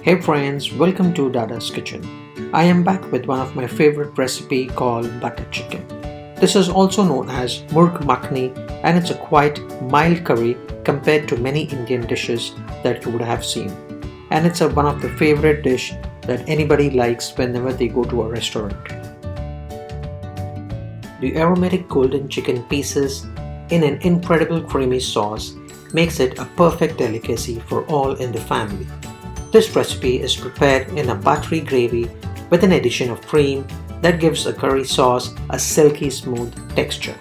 Hey friends, welcome to Dada's Kitchen. I am back with one of my favorite recipe called butter chicken. This is also known as Murg Makhni and it's a quite mild curry compared to many Indian dishes that you would have seen. And it's one of the favorite dish that anybody likes whenever they go to a restaurant. The aromatic golden chicken pieces in an incredible creamy sauce makes it a perfect delicacy for all in the family. This recipe is prepared in a buttery gravy with an addition of cream that gives a curry sauce a silky smooth texture.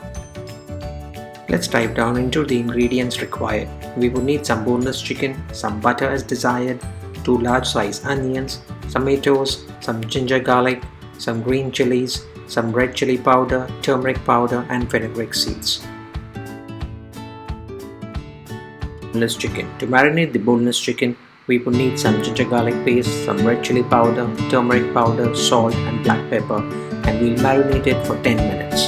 Let's dive down into the ingredients required. We will need some boneless chicken, some butter as desired, 2 large size onions, tomatoes, some ginger garlic, some green chilies, some red chili powder, turmeric powder and fenugreek seeds. Boneless chicken. To marinate the boneless chicken, we will need some ginger garlic paste, some red chili powder, turmeric powder, salt and black pepper, and we'll marinate it for 10 minutes.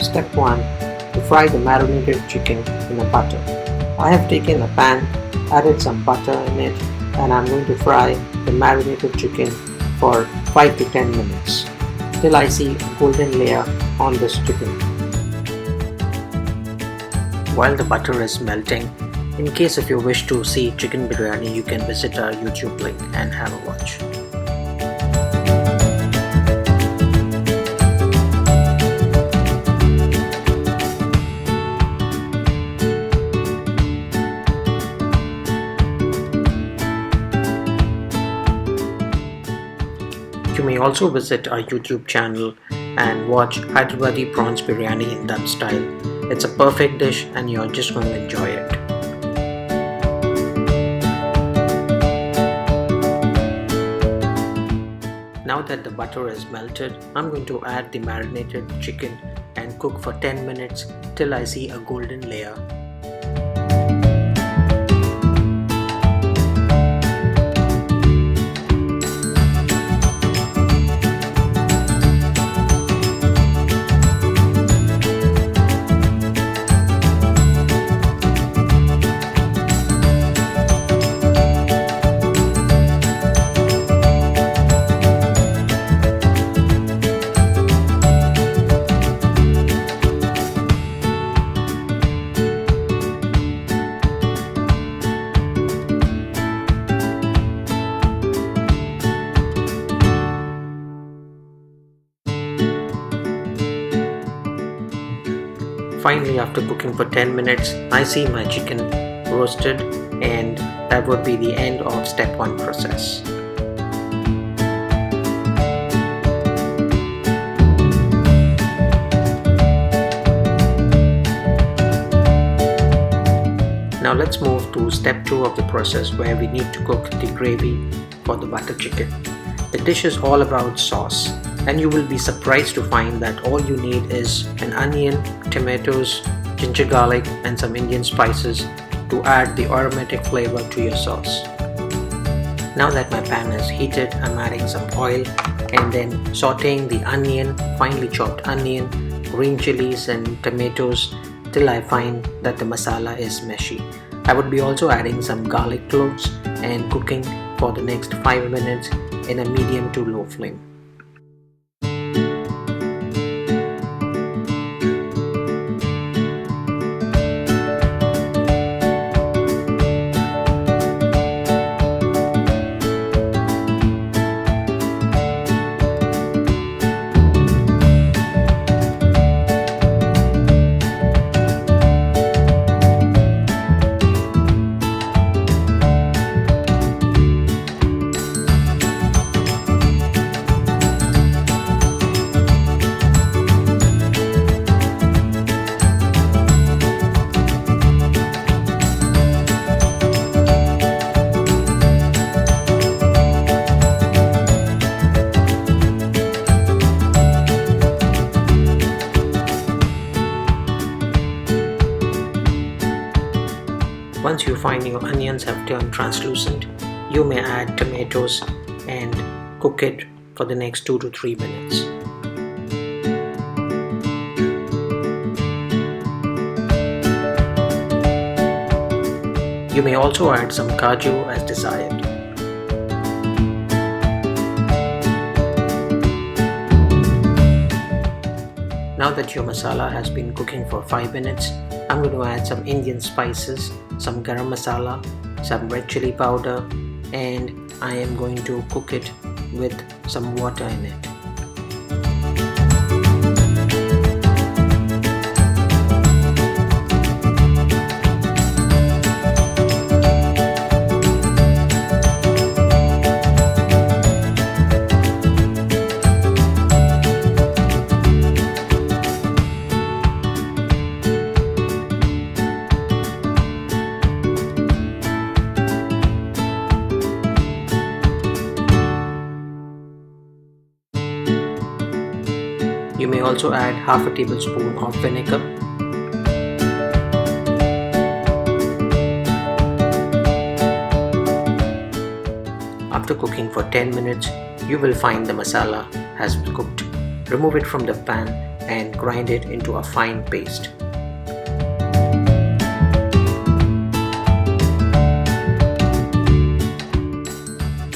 Step 1. To fry the marinated chicken in a butter. I have taken a pan, added some butter in it, and I'm going to fry the marinated chicken for 5 to 10 minutes till I see a golden layer on this chicken. While the butter is melting, in case if you wish to see chicken biryani, you can visit our YouTube link and have a watch. You may also visit our YouTube channel and watch Hyderabadi prawns biryani in dum style. It's a perfect dish and you're just going to enjoy it. Now that the butter is melted, I'm going to add the marinated chicken and cook for 10 minutes till I see a golden layer. Finally, after cooking for 10 minutes, I see my chicken roasted, and that would be the end of step 1 process. Now let's move to step 2 of the process where we need to cook the gravy for the butter chicken. The dish is all about sauce, and you will be surprised to find that all you need is an onion, tomatoes, ginger garlic and some Indian spices to add the aromatic flavor to your sauce. Now that my pan is heated, I'm adding some oil and then sauteing the onion, finely chopped onion, green chilies and tomatoes till I find that the masala is meshy. I would be also adding some garlic cloves and cooking for the next 5 minutes in a medium to low flame. Once you find your onions have turned translucent, you may add tomatoes and cook it for the next 2 to 3 minutes. You may also add some kaju as desired. Now that your masala has been cooking for 5 minutes, I'm going to add some Indian spices, some garam masala, some red chili powder, and I am going to cook it with some water in it. You may also add half a tablespoon of vinegar. After cooking for 10 minutes, you will find the masala has cooked. Remove it from the pan and grind it into a fine paste.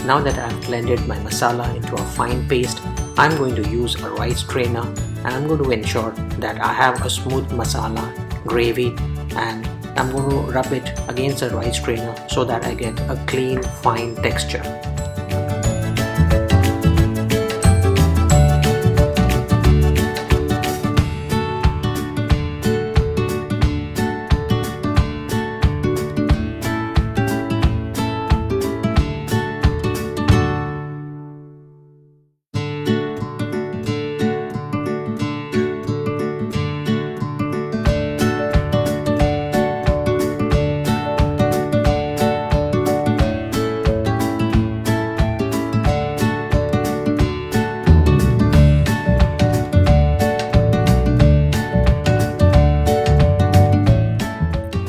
Now that I have blended my masala into a fine paste, I'm going to use a rice strainer and I'm going to ensure that I have a smooth masala gravy, and I'm going to rub it against the rice strainer so that I get a clean, fine texture.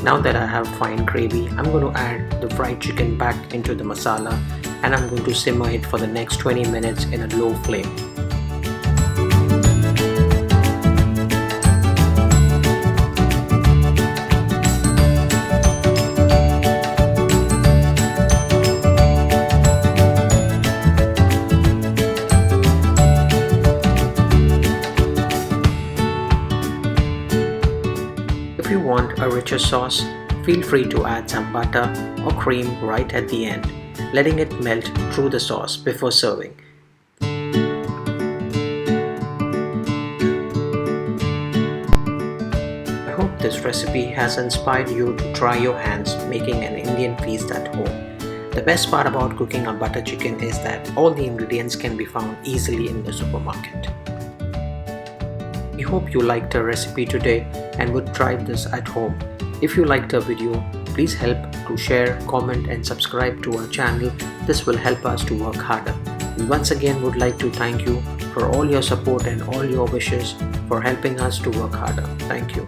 Now that I have fine gravy, I'm going to add the fried chicken back into the masala and I'm going to simmer it for the next 20 minutes in a low flame. If you want a richer sauce, feel free to add some butter or cream right at the end, letting it melt through the sauce before serving. I hope this recipe has inspired you to try your hands making an Indian feast at home. The best part about cooking a butter chicken is that all the ingredients can be found easily in the supermarket. We hope you liked our recipe today and would try this at home. If you liked our video, please help to share, comment and subscribe to our channel. This will help us to work harder. We once again would like to thank you for all your support and all your wishes for helping us to work harder. Thank you.